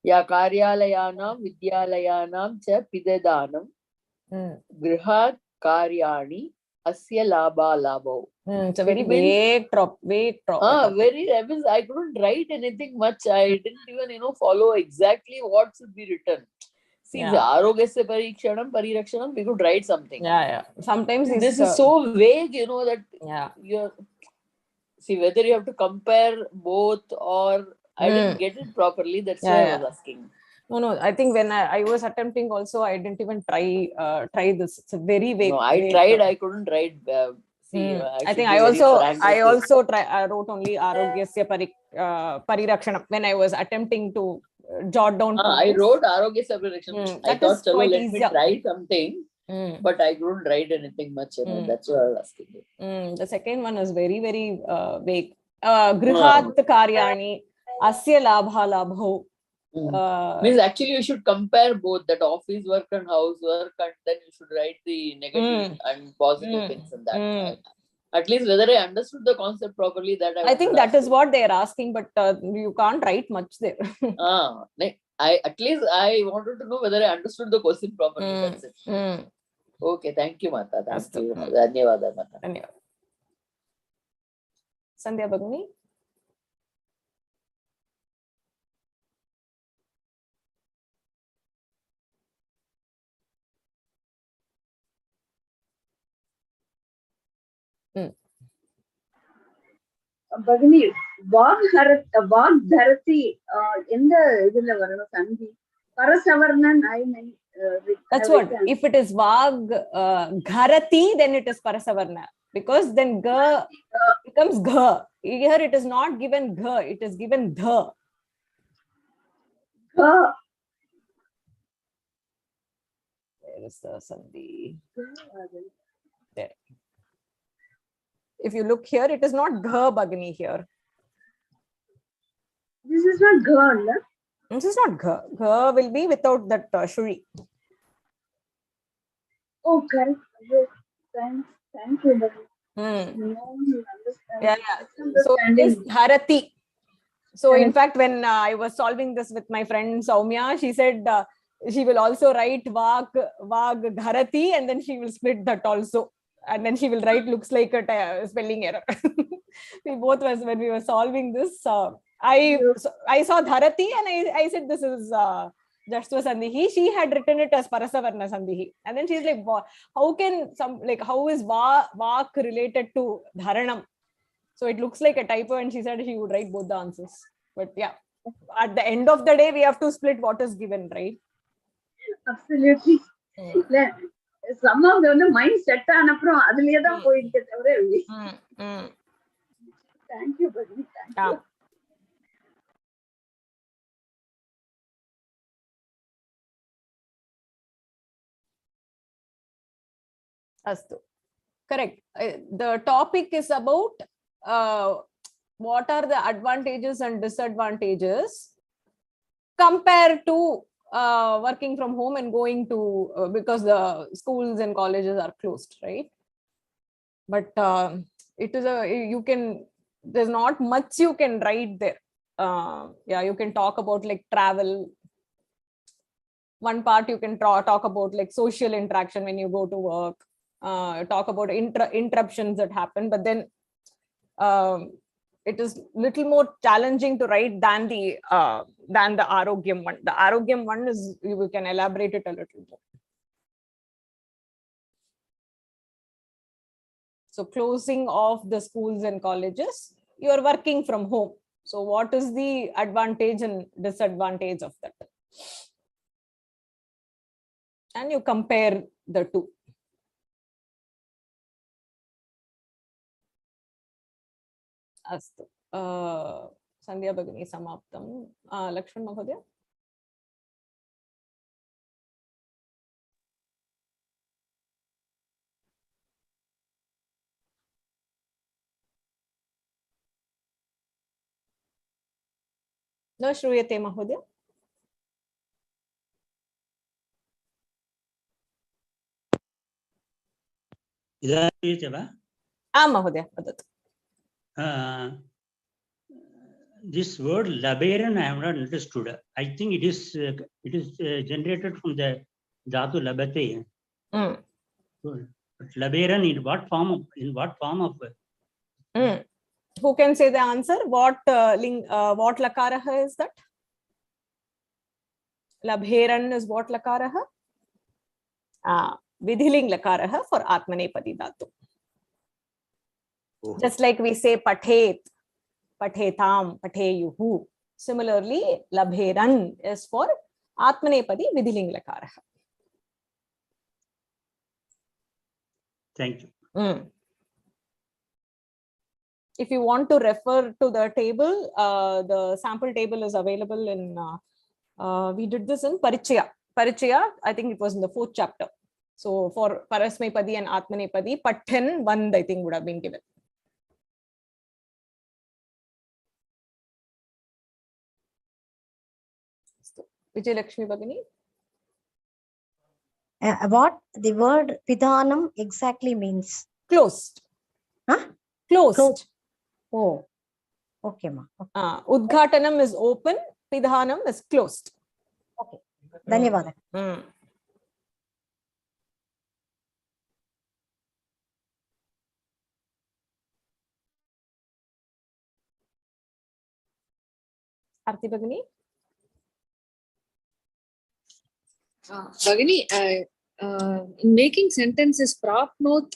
Ya karyalayanam vidyalayanam cha pidadanam grihat karyani asya labha labho. It's a very vague drop. Very. I couldn't write anything much. I didn't even follow exactly what should be written. See, arogyasya parikshanam parirakshanam, we could write something. Sometimes this is so vague, that you're. See, whether you have to compare both or I didn't get it properly. That's why I was asking. No. I think when I was attempting also, I didn't even try this. It's a very vague. No, I tried. I couldn't write. I think I also wrote only arogyasya parirakshanam when I was attempting to jot down. I wrote arogyasya parirakshana. I thought, let me try something. But I couldn't write anything much. That's why I was asking you. The second one is very, very vague. Grihat karyani asya labha labho. Means actually you should compare both that office work and housework, and then you should write the negative and positive things in that. At least whether I understood the concept properly, that I think that is what they are asking, but you can't write much there. At least I wanted to know whether I understood the question properly. That's it. Okay, thank you, Mata. Thank you. Dhanyawada, Mata. Dhanyawada. Sandhya Bhagini. Bhagini, Vagdharati, எந்த இதுல வரணும் சந்தி? Parasavarnan, I mean. That's what. If it is Vagdharati, then it is Parasavarna. Because then Ga becomes Gha. Here it is not given Gha, it is given Dha. Gha. Where is the Sandhi? There. If you look here, it is not Gha Bhagini here. This is not Gha, no? This is not Gha. Gha will be without that Shuri. Oh, correct. Thank you, Bhagini. Yeah. So it is Dharati. So in fact, when I was solving this with my friend Soumya, she said she will also write Vag Dharati, and then she will split that also. And then she will write looks like a spelling error. We both was, when we were solving this, I saw Dharati and I said this is Jashtva Sandhi. She had written it as Parasavarna Sandhi. And then she's like, how can how is Vak related to Dharanam? So it looks like a typo, and she said she would write both the answers. But yeah, at the end of the day, we have to split what is given, right? Absolutely. Some of the mind set on apro adliye da poirukku thavara. Thank you, Bhagini. Thank you. Astu. Correct. The topic is about what are the advantages and disadvantages compared to working from home and going to because the schools and colleges are closed, right? But it is there's not much you can write there. Yeah, you can talk about like travel. One part you can talk about like social interaction when you go to work. Talk about interruptions that happen, but then it is little more challenging to write than the Arogyam one. The Arogyam one is, you can elaborate it a little more. So closing of the schools and colleges, you are working from home. So what is the advantage and disadvantage of that? And you compare the two. Astu. Sandhya Bhagini Samaptam. Lakshman Mahodaya. न श्रूयते महोदय. इदानीं वा? आं महोदय वदतु. This word laberan I have not understood. I think it is generated from the dhatu labate. But laberan in what form of? Who can say the answer? What lakaraha is that? Labheran is what lakaraha? Vidhiling lakaraha for atmanepadi dhatu. Just like we say pathet, pathetam, patheyuhu. Similarly, labheran is for atmanepadi vidhiling lakaraha. Thank you. If you want to refer to the table, the sample table is available in, we did this in Parichaya. Parichaya, I think it was in the 4th chapter. So for Parasmepadi and Atmanepadi, Pathan 1, I think would have been given. Vijay Lakshmi Bhagini. What the word Pidhanam exactly means? Closed. Closed. Oh, okay, ma. Udghatanam is open, pidhanam is closed. Okay. Dhanyavada. Arti Bhagini? Bhagini, in making sentences, prapnot,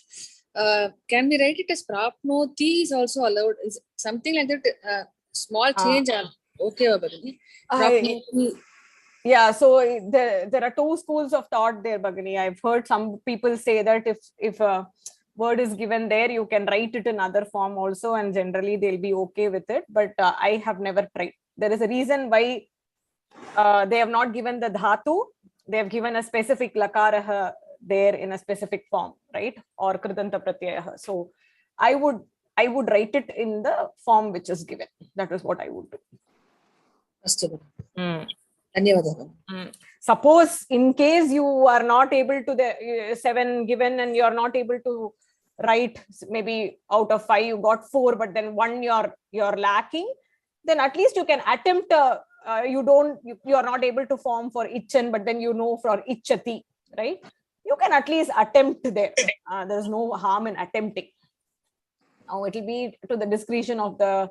can we write it as prapnoti is also allowed? Is something like that? Small change, okay, Bhagini. Prapnoti. Yeah, so there are two schools of thought there, Bhagini. I've heard some people say that if a word is given there, you can write it in other form also, and generally they'll be okay with it. But I have never tried. There is a reason why they have not given the dhatu. They have given a specific lakaraha there in a specific form, right? Or kridanta pratyaya. So I would write it in the form which is given. That is what I would do. Suppose in case you are not able to the 7 given and you are not able to write, maybe out of 5 you got 4, but then 1 you're lacking, then at least you can attempt you are not able to form for ichan, but then you know for ichati, right? You can at least attempt there. There's no harm in attempting. Now it will be to the discretion of the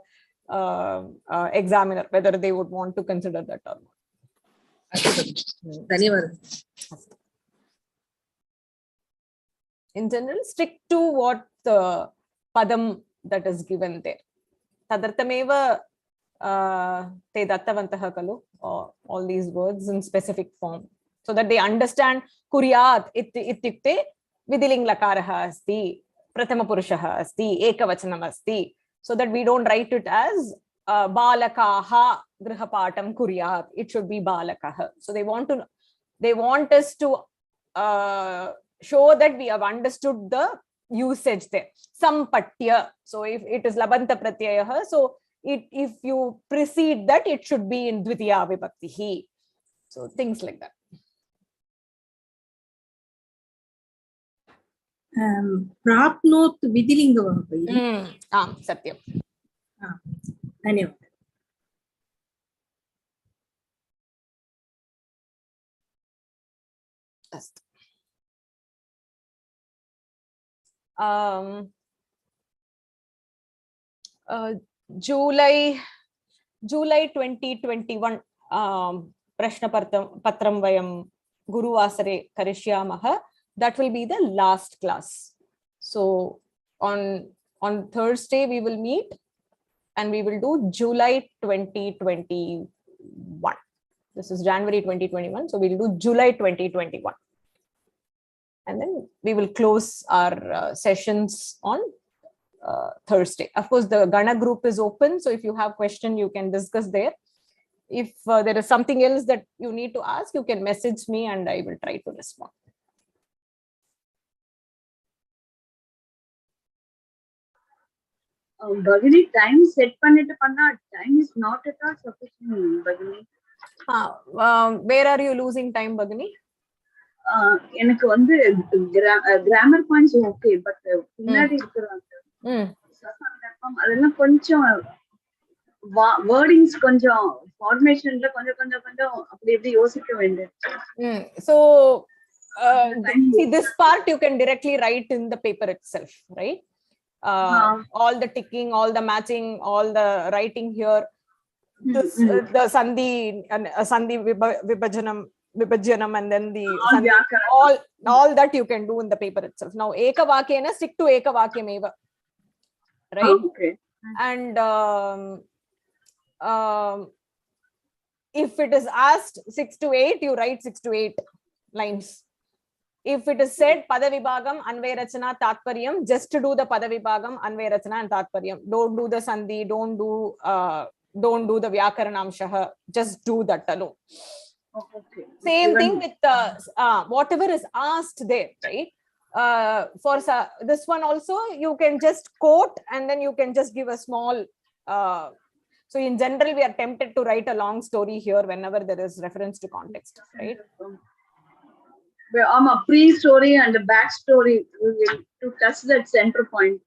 examiner whether they would want to consider that or not. In general, stick to what the padam that is given there. Tadartameva te dattavantaha kalu, all these words in specific form, so that they understand. Kuryat ityukte vidiling lakaraha asti, prathama purushaha asti, ekavachanam asti, so that we don't write it as balakaha grihapatam kuryat. It should be balakaha. So they want us to show that we have understood the usage there. Sampatya. So if it is labanta pratyaya, so if you precede that, it should be in dvitiya vibhaktihi. So things like that. Prapnot vidilinga. Satyam. Dhanyavad. July 2021 Prashna Patram Vayam Guruvasare Karishyamaha. That will be the last class. So on Thursday we will meet and we will do July 2021. This is January 2021. So we'll do July 2021. And then we will close our sessions on Thursday. Of course, the Gana group is open. So if you have question, you can discuss there. If there is something else that you need to ask, you can message me and I will try to respond. Bhagini, time set பண்ணிட்டு பண்ணா time is not at all sufficient, Bhagini. Where are you losing time, Bhagini? எனக்கு வந்து grammar points okay, but பின்னாடி இருக்கிற அதெல்லாம் கொஞ்சம் wordings கொஞ்சம் formationல கொஞ்சம் அப்படி இப்படி யோசிக்க வேண்டியது. So see, this part you can directly write in the paper itself, right? All the ticking, all the matching, all the writing here, the sandhi vibhajanam, and then the all that you can do in the paper itself. Now ekavakyena, stick to ekavakyameva, right? Okay. And if it is asked 6 to 8, you write 6 to 8 lines. If it is said padavibhagam anvayrachana tatparyam, just to do the padavibhagam anvayrachana and tatparyam. Don't do the sandhi, don't do the vyakaranamshaha, just do that alone. Okay. Same thing with whatever is asked there, right? For this one also, you can just quote and then you can just give a small so in general we are tempted to write a long story here whenever there is reference to context, right? a pre-story and a backstory to touch that center point.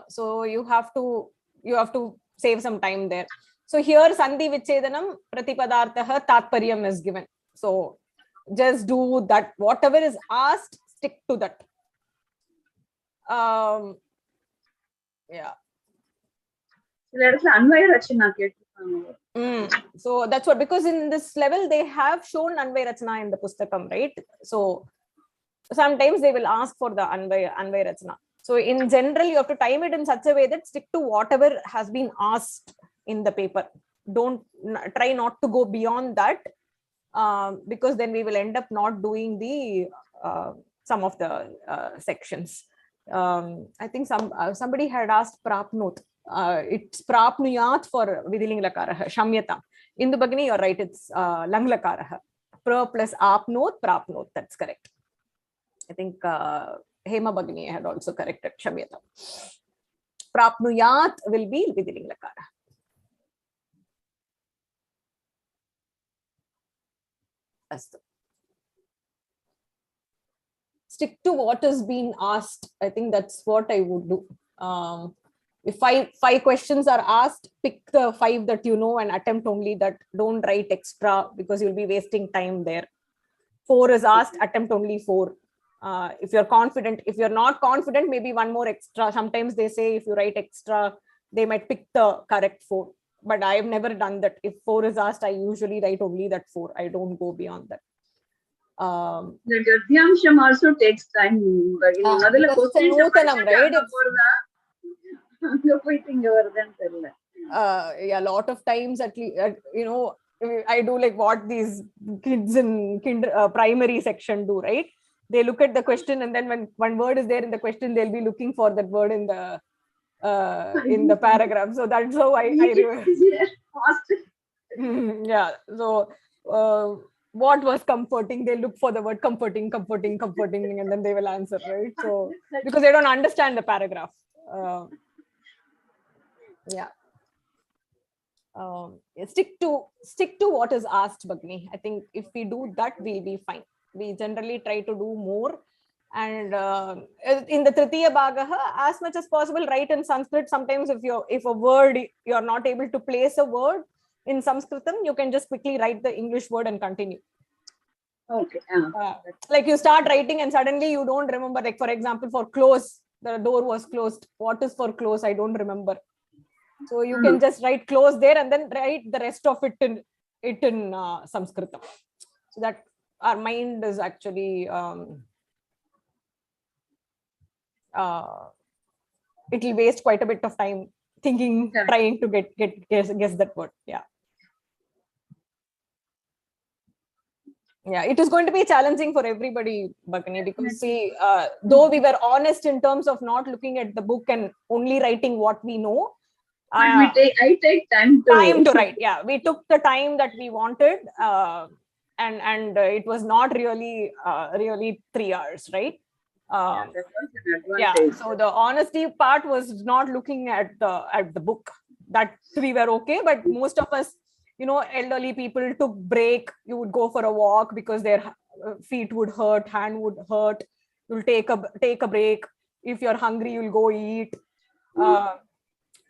So you have to save some time there. So here Sandhi Vichedanam Pratipadartha Tatparyam is given. So just do that. Whatever is asked, stick to that. Yeah. So that's what, because in this level they have shown Anvay Rachana in the Pustakam, right? So sometimes they will ask for the Anvay Rachana. So in general, you have to time it in such a way that stick to whatever has been asked in the paper. Don't try not to go beyond that, because then we will end up not doing the some of the sections. I think somebody had asked Prapnot. It's Prapnuyat for Vidiling Lakaraha, Shamyata. In the Bhagini, you're right, it's Lang Lakaraha. Pra plus Apnot, Prapnot, that's correct. I think Hema Bhagini had also corrected Shamyata. Prapnuyat will be Vidiling Lakara. Stick to what is being asked. I think that's what I would do. If five questions are asked, pick the 5 that you know and attempt only that. Don't write extra because you'll be wasting time there. 4 is asked, attempt only 4. If you're confident, if you're not confident, maybe 1 more extra. Sometimes they say if you write extra, they might pick the correct 4. But I have never done that. If 4 is asked, I usually write only that 4. I don't go beyond that. The Gadyamsham also takes time. Right? Yeah, a lot of times, at least, I do like what these kids in primary section do, right? They look at the question, and then when one word is there in the question, they'll be looking for that word in the paragraph. So that's how I yeah. So what was comforting? They look for the word comforting, and then they will answer, right? So because they don't understand the paragraph. Yeah. Stick to what is asked, Bhagini. I think if we do that, we'll be fine. We generally try to do more. And in the Tritiya Bhagaha, as much as possible, write in Sanskrit. Sometimes if a word, you're not able to place a word in Sanskritam, you can just quickly write the English word and continue. Okay. Like you start writing and suddenly you don't remember. Like for example, for close, the door was closed. What is for close? I don't remember. So you can just write close there and then write the rest of it in Sanskritam. So that our mind is actually it will waste quite a bit of time thinking, trying to guess that word. Yeah. Yeah, it is going to be challenging for everybody, Bhagini, because see, though we were honest in terms of not looking at the book and only writing what we know, I take time to write. Yeah, we took the time that we wanted, and it was not really 3 hours, right? Yeah. So the honesty part was not looking at the book. That we were okay, but most of us, elderly people took break. You would go for a walk because their feet would hurt, hand would hurt. You'll take a break. If you're hungry, you'll go eat.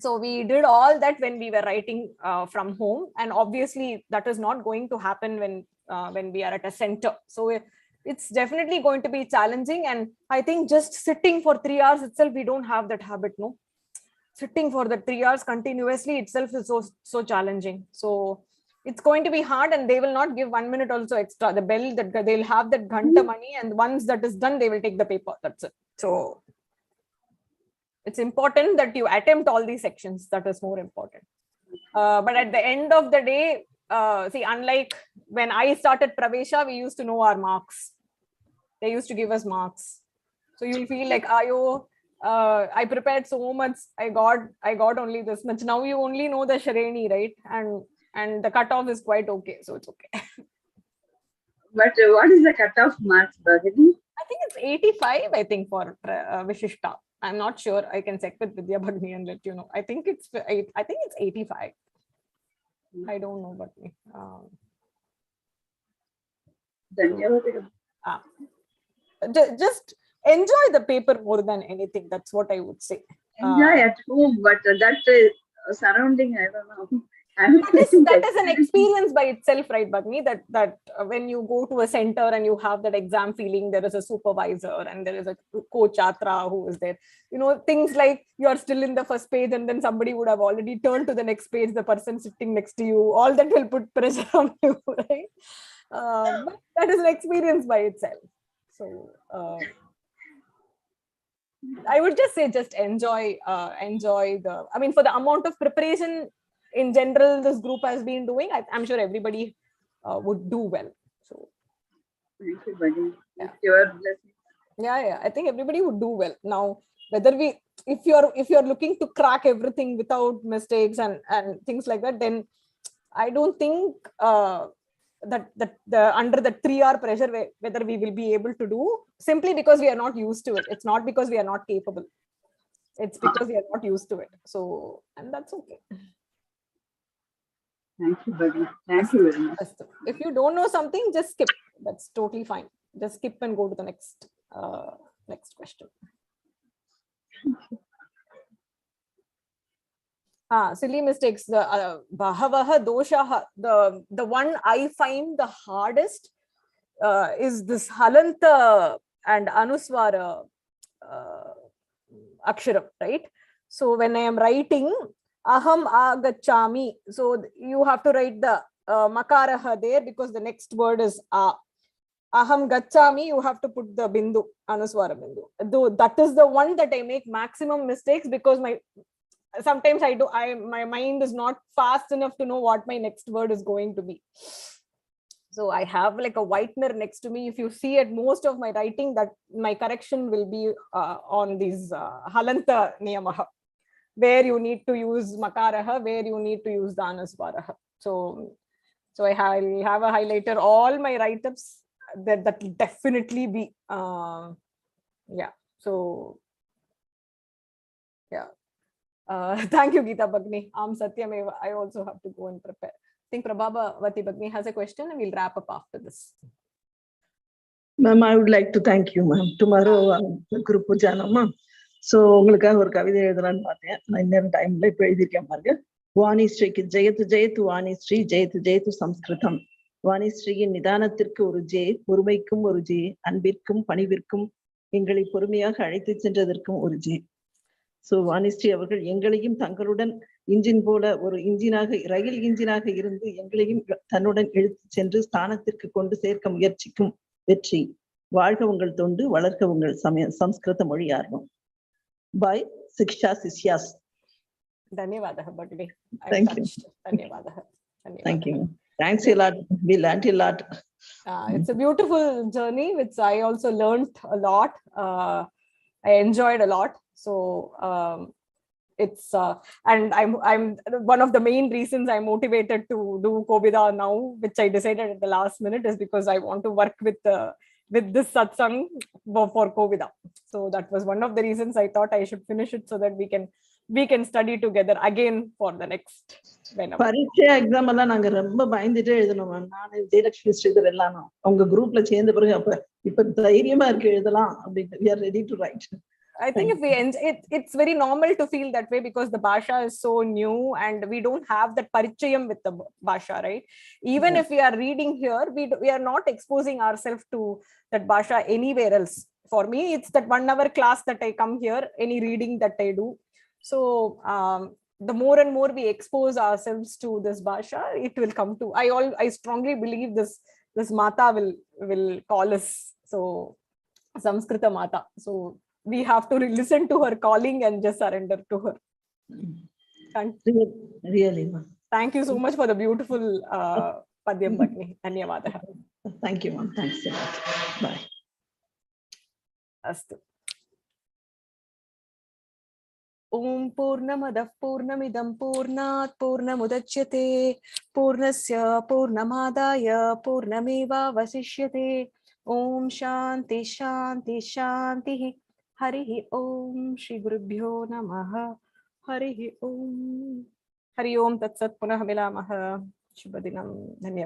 So we did all that when we were writing from home, and obviously that is not going to happen when we are at a center. So it's definitely going to be challenging, and I think just sitting for 3 hours itself, we don't have that habit, no. Sitting for the 3 hours continuously itself is so challenging. So it's going to be hard, and they will not give 1 minute also extra. The bell, that they'll have that ghanta money, and once that is done, they will take the paper. That's it. So it's important that you attempt all these sections. That is more important. But at the end of the day, see, unlike when I started Pravesha, we used to know our marks. They used to give us marks. So you'll feel like, I prepared so much. I got only this much. Now you only know the Shareni, right? And the cutoff is quite okay. So it's okay. But what is the cutoff marks, Bhagini? I think it's 85, I think, for Vishishta. I'm not sure. I can check with Vidya Bhagini and let you know. I think it's 85. I don't know, but Just enjoy the paper more than anything. That's what I would say. Enjoy at home, but that surrounding, I don't know. That is an experience by itself, right, Bhagni? That when you go to a center and you have that exam feeling, there is a supervisor and there is a coach Atra who is there. You know, things like you are still in the first page and then somebody would have already turned to the next page, the person sitting next to you, all that will put pressure on you, right? But that is an experience by itself. So I would just say, just enjoy the, I mean, for the amount of preparation in general this group has been doing, I'm sure everybody would do well. So thank you, buddy. Yeah. Your blessing. Yeah, I think everybody would do well. Now, whether if you're looking to crack everything without mistakes and things like that, then I don't think that the under the 3-hour pressure whether we will be able to do, simply because we are not used to it. It's not because we are not capable. It's because we are not used to it. So, and that's okay. Thank you, buddy. Thank you very much. If you don't know something, just skip. That's totally fine. Just skip and go to the next question. Silly mistakes. The bahavaha doshaha. The one I find the hardest is this halanta and anuswara aksharam, right? So when I am writing aham agachami, so you have to write the makaraha there because the next word is a. Aham gachami, you have to put the bindu, anuswara bindu. Though that is the one that I make maximum mistakes because sometimes my mind is not fast enough to know what my next word is going to be. So I have like a whitener next to me. If you see at most of my writing, that my correction will be on these halanta niyamaha, where you need to use makaraha, where you need to use the anuswaraha. So I have a highlighter. All my write-ups that will definitely be yeah. So yeah. Thank you, Geeta Bhagni. Satyameva. I also have to go and prepare. I think Prabhavati Bhagni has a question and we'll wrap up after this. Ma'am, I would like to thank you, ma'am. Tomorrow, Guru Puja, ma'am. So, ungalukkaga or kavitha ezhudalan paathen. Na inner time la ipo ezhirken paaruga. Vanishri ki jayatu jayatu Vanishri jayatu jayatu Sanskritam. வாணிஸ்ரீயின் நிதானத்திற்கு ஒரு J, பொறுமைக்கும் ஒரு J, அன்பிற்கும் பணிவிற்கும் எங்களை பொறுமையாக அழைத்து சென்றதற்கும் ஒரு J. So Vanisri அவர்கள் எங்களையும் தங்களுடன் இன்ஜின் போல ஒரு இன்ஜினாக, ரயில் இன்ஜினாக இருந்து எங்களையும் தன்னுடன் இழுத்து சென்று ஸ்தானத்திற்கு கொண்டு சேர்க்க முயற்சிக்கும் வெற்றி. வாழ்க உங்கள் தொண்டு, வளர்க்க உங்கள் சம்ஸ்கிருத மொழி ஆர்வம். By Shiksha Sishyas. Dhanyavadaha Bhagni. Thank you. Dhanyavadaha. Thank you. Thanks a lot. We learned a lot. It's a beautiful journey, which I also learned a lot. I enjoyed a lot. So it's and I'm one of the main reasons I'm motivated to do Kovida now, which I decided at the last minute, is because I want to work with this satsang for Kovida. So that was one of the reasons I thought I should finish it so that we can study together again for the next பரீட்சை exam எல்லாம் நாங்க ரொம்ப பயந்துட்டே எழுதணும். நானு ஜெயலட்சுமி ஸ்ரீதர் எல்லாம் உங்க குரூப்ல சேர்ந்த பிறகு இப்ப தைரியமா இருக்கு எழுதலாம் அப்படின்னு. We are ready to write. I think if we it's very normal to feel that way because the bhasha is so new and we don't have that parichayam with the bhasha, right? Even if we are reading here, we are not exposing ourselves to that bhasha anywhere else. For me, it's that 1 hour class that I come here, any reading that I do. So the more and more we expose ourselves to this bhasha, it will come to. I strongly believe this Mata will call us. So Samskrita Mata. So we have to listen to her calling and just surrender to her. Really. Thank you so much for the beautiful Padyam Bhagni. Dhanyavadaha. Thank you, ma'am. Thanks a lot. Bye. Astu. Om Purnamadah Purnamidam Purnat Purnamudachyate Purnasya Purnamadaya Purnameva Vasishyate. Om Shanti Shanti Shanti. Harihi Om Shri Gurubhyo Namaha. Harihi Om. Hari Om Tat Sat Punah Milamaha. Shubhadinam. Dhanyavadaha.